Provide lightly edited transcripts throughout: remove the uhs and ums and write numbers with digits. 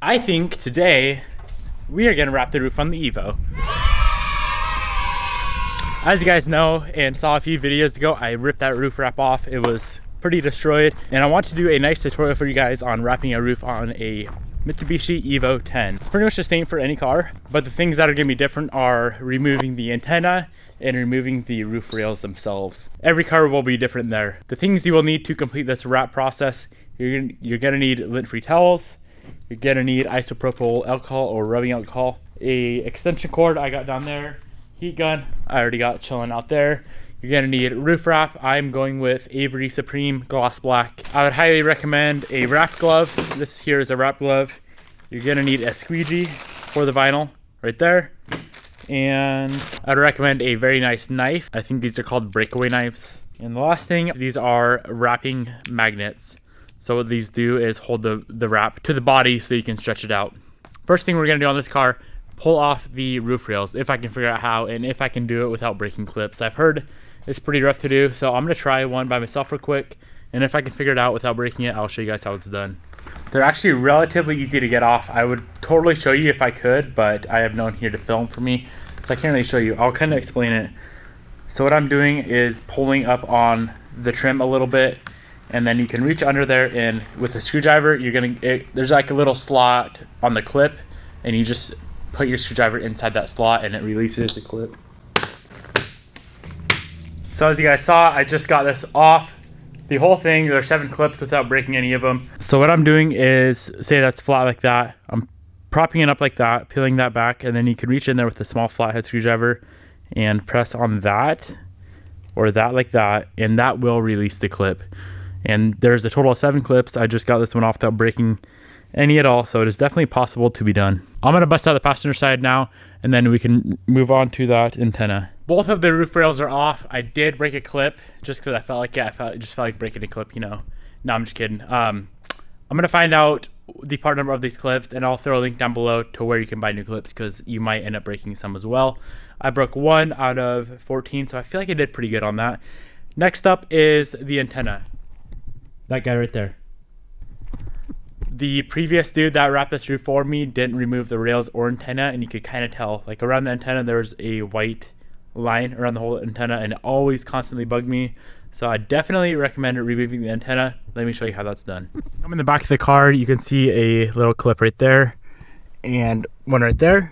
I think today we are gonna wrap the roof on the Evo. As you guys know and saw a few videos ago, I ripped that roof wrap off. It was pretty destroyed, and I want to do a nice tutorial for you guys on wrapping a roof on a Mitsubishi Evo 10. It's pretty much the same for any car, but the things that are gonna be different are removing the antenna and removing the roof rails themselves. Every car will be different there. The things you will need to complete this wrap process, you're gonna need lint-free towels, you're gonna need isopropyl alcohol or rubbing alcohol, a extension cord I got down there, heat gun I already got chilling out there. You're gonna need roof wrap. I'm going with Avery Supreme Gloss Black. I would highly recommend a wrap glove. This here is a wrap glove. You're gonna need a squeegee for the vinyl right there. And I'd recommend a very nice knife. I think these are called breakaway knives. And the last thing, these are wrapping magnets. So what these do is hold the wrap to the body so you can stretch it out. First thing we're gonna do on this car, pull off the roof rails, if I can figure out how, and if I can do it without breaking clips. I've heard it's pretty rough to do, so I'm gonna try one by myself real quick, and if I can figure it out without breaking it, I'll show you guys how it's done. They're actually relatively easy to get off. I would totally show you if I could, but I have no one here to film for me, so I can't really show you. I'll kind of explain it. So what I'm doing is pulling up on the trim a little bit, and then you can reach under there, and with a screwdriver, there's like a little slot on the clip, and you just put your screwdriver inside that slot and it releases the clip. So as you guys saw, I just got this off the whole thing. There's 7 clips without breaking any of them. So what I'm doing is, say that's flat like that, I'm propping it up like that, peeling that back, and then you can reach in there with a small flathead screwdriver and press on that or that like that, and that will release the clip. And there's a total of 7 clips. I just got this one off without breaking any at all, so it is definitely possible to be done. I'm gonna bust out the passenger side now, and then we can move on to that antenna. Both of the roof rails are off. I did break a clip just because I felt like it just felt like breaking a clip, you know. No, I'm just kidding. I'm gonna find out the part number of these clips, and I'll throw a link down below to where you can buy new clips, because you might end up breaking some as well. I broke 1 out of 14, so I feel like I did pretty good on that. Next up is the antenna. That guy right there. The previous dude that wrapped this roof for me didn't remove the rails or antenna, and you could kind of tell, like around the antenna there's a white line around the whole antenna, and it always constantly bugged me. So I definitely recommend removing the antenna. Let me show you how that's done. I'm in the back of the car. You can see a little clip right there and one right there.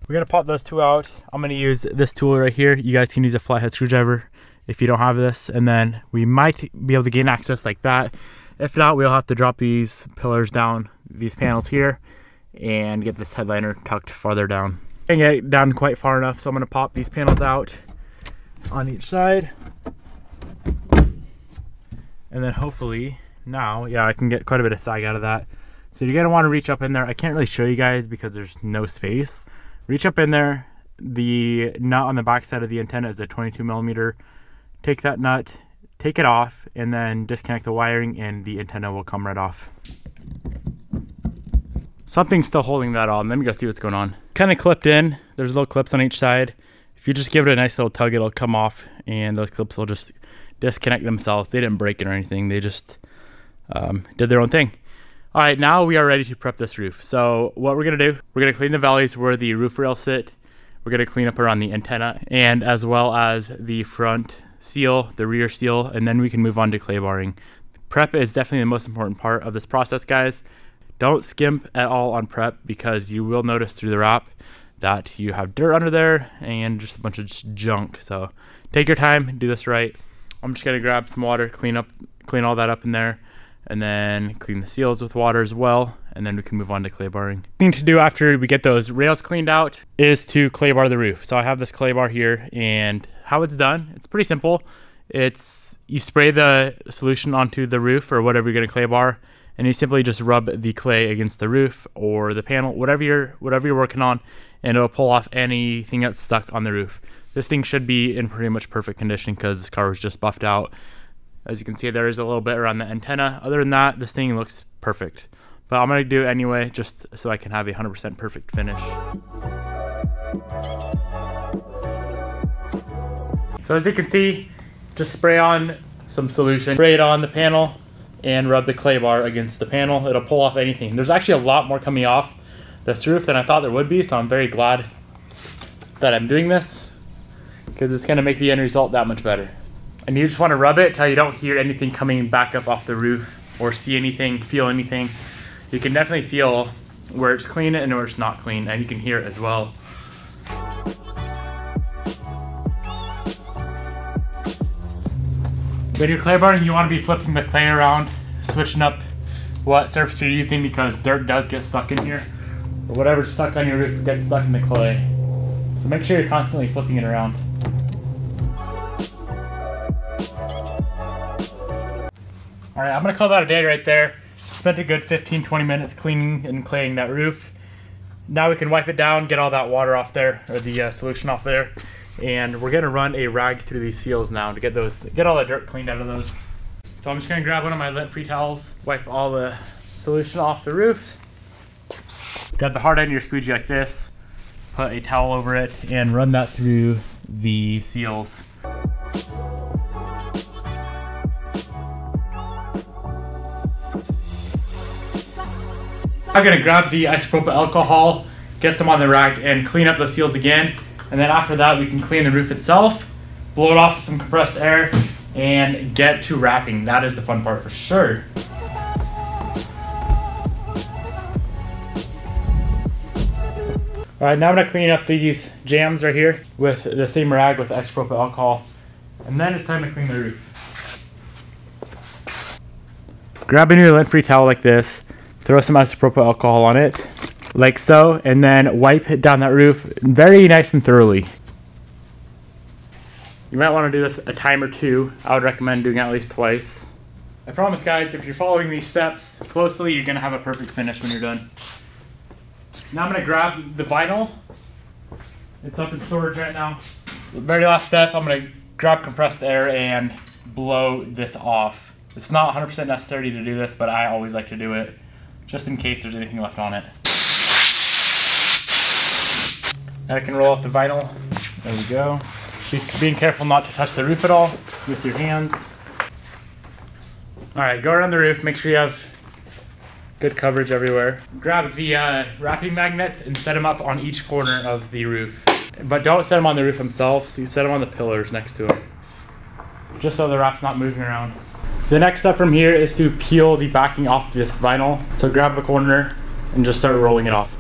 We're gonna pop those 2 out. I'm gonna use this tool right here. You guys can use a flathead screwdriver if you don't have this, and then we might be able to gain access like that. If not, we'll have to drop these pillars down, these panels here, and get this headliner tucked farther down. I can get down quite far enough, so I'm gonna pop these panels out on each side. And then hopefully now, yeah, I can get quite a bit of sag out of that. So you're gonna wanna reach up in there. I can't really show you guys because there's no space. Reach up in there. The nut on the back side of the antenna is a 22mm. Take that nut, take it off, and then disconnect the wiring, and the antenna will come right off. Something's still holding that on. Let me go see what's going on. Kind of clipped in. There's little clips on each side. If you just give it a nice little tug, it'll come off, and those clips will just disconnect themselves. They didn't break it or anything. They just did their own thing. All right, now we are ready to prep this roof. So what we're gonna do, we're gonna clean the valleys where the roof rails sit. We're gonna clean up around the antenna, and as well as the front seal, the rear seal, and then we can move on to clay barring. Prep is definitely the most important part of this process, guys. Don't skimp at all on prep, because you will notice through the wrap that you have dirt under there and just a bunch of junk. So take your time, do this right. I'm just gonna grab some water, clean all that up in there, and then clean the seals with water as well, and then we can move on to clay barring. The thing to do after we get those rails cleaned out is to clay bar the roof. So I have this clay bar here, and how it's done, it's pretty simple. It's, you spray the solution onto the roof or whatever you're gonna clay bar, and you simply just rub the clay against the roof or the panel, whatever you're working on, and it'll pull off anything that's stuck on the roof. This thing should be in pretty much perfect condition because this car was just buffed out. As you can see, there is a little bit around the antenna. Other than that, this thing looks perfect. But I'm gonna do it anyway, just so I can have a 100% perfect finish. So as you can see, just spray on some solution, spray it on the panel, and rub the clay bar against the panel. It'll pull off anything. There's actually a lot more coming off this roof than I thought there would be, so I'm very glad that I'm doing this, because it's going to make the end result that much better. And you just want to rub it till you don't hear anything coming back up off the roof or see anything, feel anything. You can definitely feel where it's clean and where it's not clean, and you can hear it as well. When you're clay barring, you want to be flipping the clay around, switching up what surface you're using, because dirt does get stuck in here, or whatever's stuck on your roof gets stuck in the clay. So make sure you're constantly flipping it around. Alright, I'm going to call that a day right there. Spent a good 15-20 minutes cleaning and claying that roof. Now we can wipe it down, get all that water off there, or the solution off there. And we're going to run a rag through these seals now to get all the dirt cleaned out of those. So I'm just going to grab one of my lint-free towels, wipe all the solution off the roof. Grab the hard end of your squeegee like this, put a towel over it, and run that through the seals. I'm going to grab the isopropyl alcohol, get some on the rag, and clean up those seals again. And then after that, we can clean the roof itself, blow it off with some compressed air, and get to wrapping. That is the fun part for sure. Alright, now I'm going to clean up these jams right here with the same rag with isopropyl alcohol. And then it's time to clean the roof. Grab a new lint-free towel like this, throw some isopropyl alcohol on it, like so, and then wipe it down that roof very nice and thoroughly. You might want to do this a time or two. I would recommend doing it at least twice. I promise guys, if you're following these steps closely, you're going to have a perfect finish when you're done. Now I'm going to grab the vinyl. It's up in storage right now. The very last step, I'm going to grab compressed air and blow this off. It's not 100% necessary to do this, but I always like to do it, just in case there's anything left on it. Now I can roll off the vinyl. There we go. Just being careful not to touch the roof at all with your hands. Alright, go around the roof, make sure you have good coverage everywhere. Grab the wrapping magnets and set them up on each corner of the roof. But don't set them on the roof themselves, you set them on the pillars next to it, just so the wrap's not moving around. The next step from here is to peel the backing off this vinyl. So grab a corner and just start rolling it off.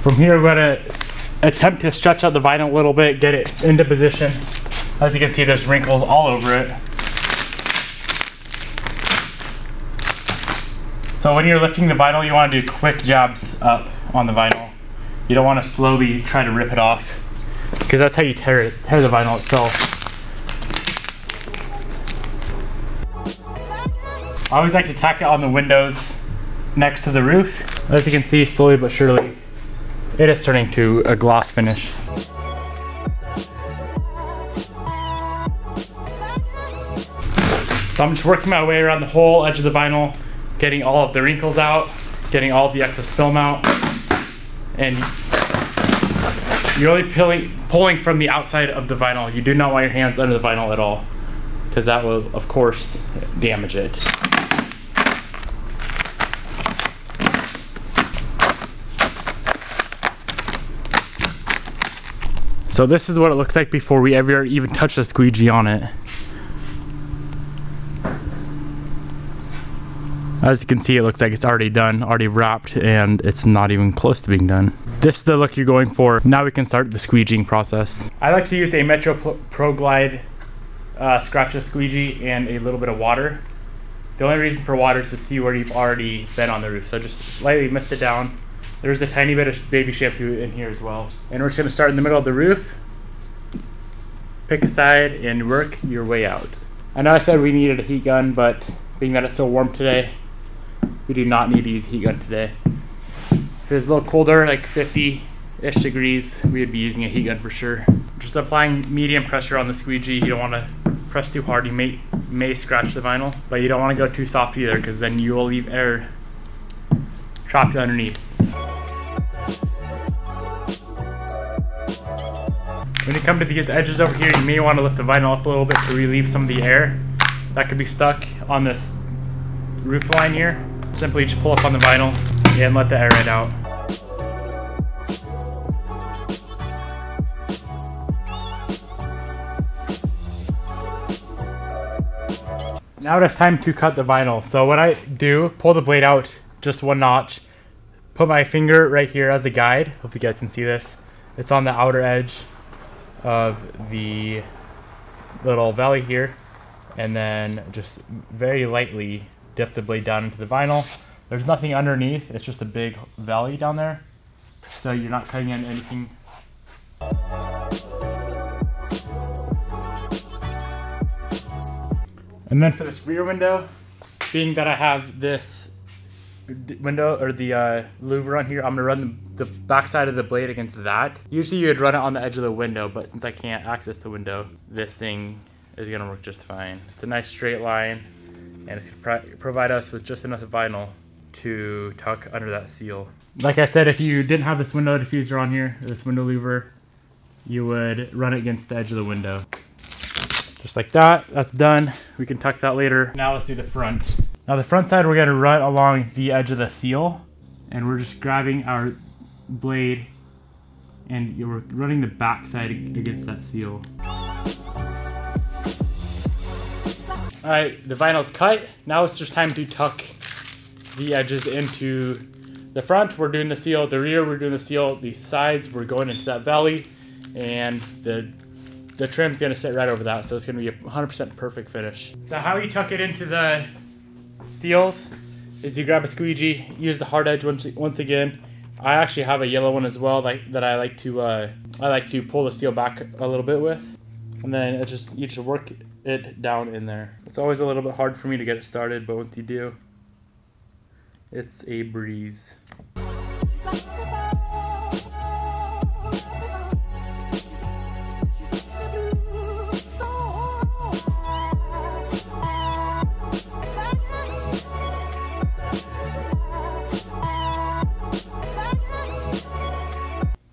From here, we're going to attempt to stretch out the vinyl a little bit, get it into position. As you can see, there's wrinkles all over it. So when you're lifting the vinyl, you want to do quick jabs up on the vinyl. You don't want to slowly try to rip it off, because that's how you tear the vinyl itself. I always like to tack it on the windows next to the roof. As you can see, slowly but surely, it is turning to a gloss finish. So I'm just working my way around the whole edge of the vinyl, getting all of the wrinkles out, getting all of the excess film out, and you're only pulling from the outside of the vinyl. You do not want your hands under the vinyl at all, because that will, of course, damage it. So this is what it looks like before we ever even touch the squeegee on it. As you can see, it looks like it's already done, already wrapped, and it's not even close to being done. This is the look you're going for. Now we can start the squeegeeing process. I like to use a Metro Pro Glide scratchless squeegee and a little bit of water. The only reason for water is to see where you've already been on the roof. So just slightly mist it down. There's a tiny bit of baby shampoo in here as well. And we're just gonna start in the middle of the roof, pick a side, and work your way out. I know I said we needed a heat gun, but being that it's so warm today, we do not need to use a heat gun today. If it was a little colder, like 50-ish degrees, we would be using a heat gun for sure. Just applying medium pressure on the squeegee. You don't wanna press too hard. You may scratch the vinyl, but you don't wanna go too soft either, because then you will leave air trapped underneath. When you come to these edges over here, you may want to lift the vinyl up a little bit to relieve some of the air that could be stuck on this roof line here. Simply just pull up on the vinyl and let the air right out. Now it's time to cut the vinyl. So what I do, pull the blade out just one notch, put my finger right here as the guide. Hope you guys can see this. It's on the outer edge of the little valley here, and then just very lightly dip the blade down into the vinyl. There's nothing underneath, it's just a big valley down there, so you're not cutting in anything. And then for this rear window, being that I have this window or the louver on here, I'm gonna run the back side of the blade against that. Usually you would run it on the edge of the window, but since I can't access the window, this thing is gonna work just fine. It's a nice straight line, and it's gonna provide us with just enough vinyl to tuck under that seal. Like I said, if you didn't have this window diffuser on here, this window louver, you would run it against the edge of the window. Just like that, that's done. We can tuck that later. Now let's do the front. Now the front side, we're gonna run along the edge of the seal, and we're just grabbing our blade and we're running the back side against that seal. All right, the vinyl's cut. Now it's just time to tuck the edges into the front. We're doing the seal. The rear, we're doing the seal. The sides, we're going into that valley, and the trim's gonna sit right over that, so it's gonna be a 100% perfect finish. So how you tuck it into the seals is you grab a squeegee, use the hard edge once again. I actually have a yellow one as well that I like to pull the seal back a little bit with, and then you just work it down in there. It's always a little bit hard for me to get it started, but once you do, it's a breeze.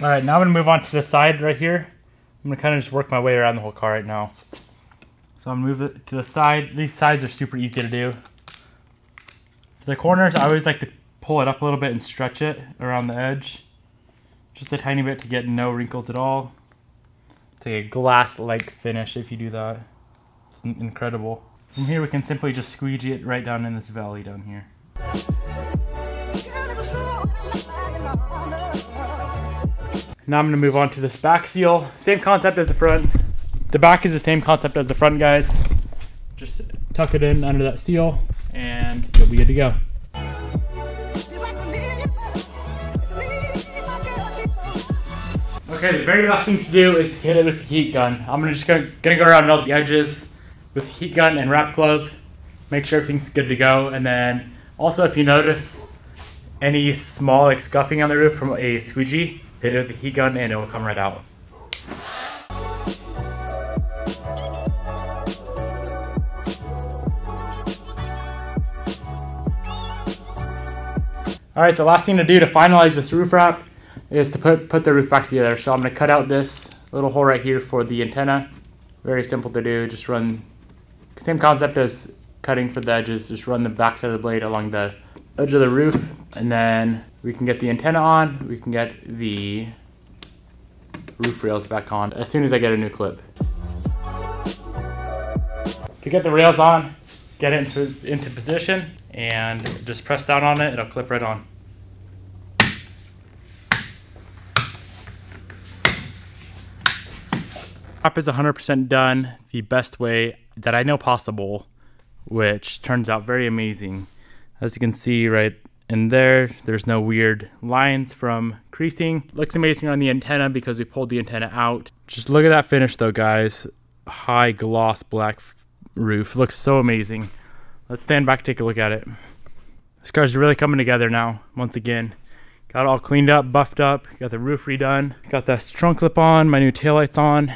All right, now I'm gonna move on to the side right here. I'm gonna kind of just work my way around the whole car right now. So I'm gonna move it to the side. These sides are super easy to do. For the corners, I always like to pull it up a little bit and stretch it around the edge. Just a tiny bit to get no wrinkles at all. It's like a glass-like finish if you do that. It's incredible. From here, we can simply just squeegee it right down in this valley down here. Now I'm going to move on to this back seal. Same concept as the front. The back is the same concept as the front, guys. Just tuck it in under that seal and you'll be good to go. Okay, the very last thing to do is hit it with the heat gun. I'm just gonna go around all the edges with the heat gun and wrap glove. Make sure everything's good to go, and then also if you notice any small scuffing on the roof from a squeegee, hit it with the heat gun and it will come right out. Alright, the last thing to do to finalize this roof wrap is to put the roof back together. So I'm going to cut out this little hole right here for the antenna. Very simple to do. Just run, same concept as cutting for the edges, just run the back side of the blade along the edge of the roof, and then we can get the antenna on, we can get the roof rails back on as soon as I get a new clip. To get the rails on, get it into position and just press down on it, it'll clip right on. Wrap is 100% done the best way that I know possible, which turns out very amazing. As you can see right in there, there's no weird lines from creasing. Looks amazing on the antenna because we pulled the antenna out. Just look at that finish though, guys. High gloss black roof. Looks so amazing. Let's stand back, take a look at it. This car's really coming together now, once again. Got it all cleaned up, buffed up, got the roof redone, got the trunk clip on, my new taillights on.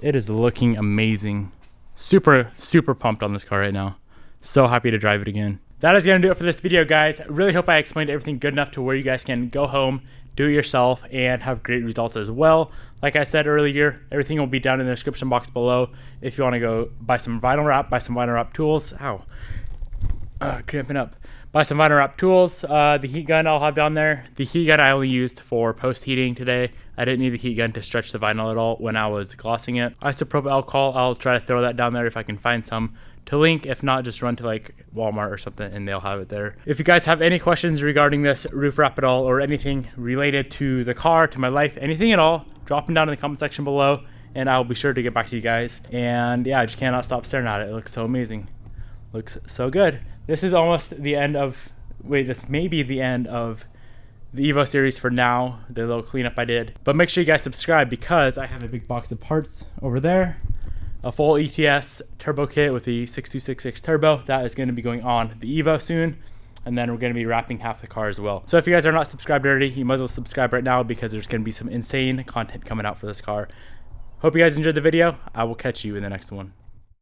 It is looking amazing. Super, super pumped on this car right now. So happy to drive it again. That is going to do it for this video, guys. I really hope I explained everything good enough to where you guys can go home, do it yourself, and have great results as well. Like I said earlier, everything will be down in the description box below if you want to go buy some vinyl wrap, buy some vinyl wrap tools. Cramping up. Buy some vinyl wrap tools. The heat gun I'll have down there. The heat gun I only used for post heating today. I didn't need the heat gun to stretch the vinyl at all when I was glossing it. Isopropyl alcohol, I'll try to throw that down there if I can find some to link. If not, just run to like Walmart or something and they'll have it there. If you guys have any questions regarding this roof wrap at all, or anything related to the car, to my life, anything at all, drop them down in the comment section below and I'll be sure to get back to you guys. And yeah, I just cannot stop staring at it. It looks so amazing. Looks so good. This is almost the end of, this may be the end of the Evo series for now, the little cleanup I did. But make sure you guys subscribe because I have a big box of parts over there. A full ETS turbo kit with the 6266 turbo. That is going to be going on the Evo soon. And then we're going to be wrapping half the car as well. So if you guys are not subscribed already, you might as well subscribe right now because there's going to be some insane content coming out for this car. Hope you guys enjoyed the video. I will catch you in the next one.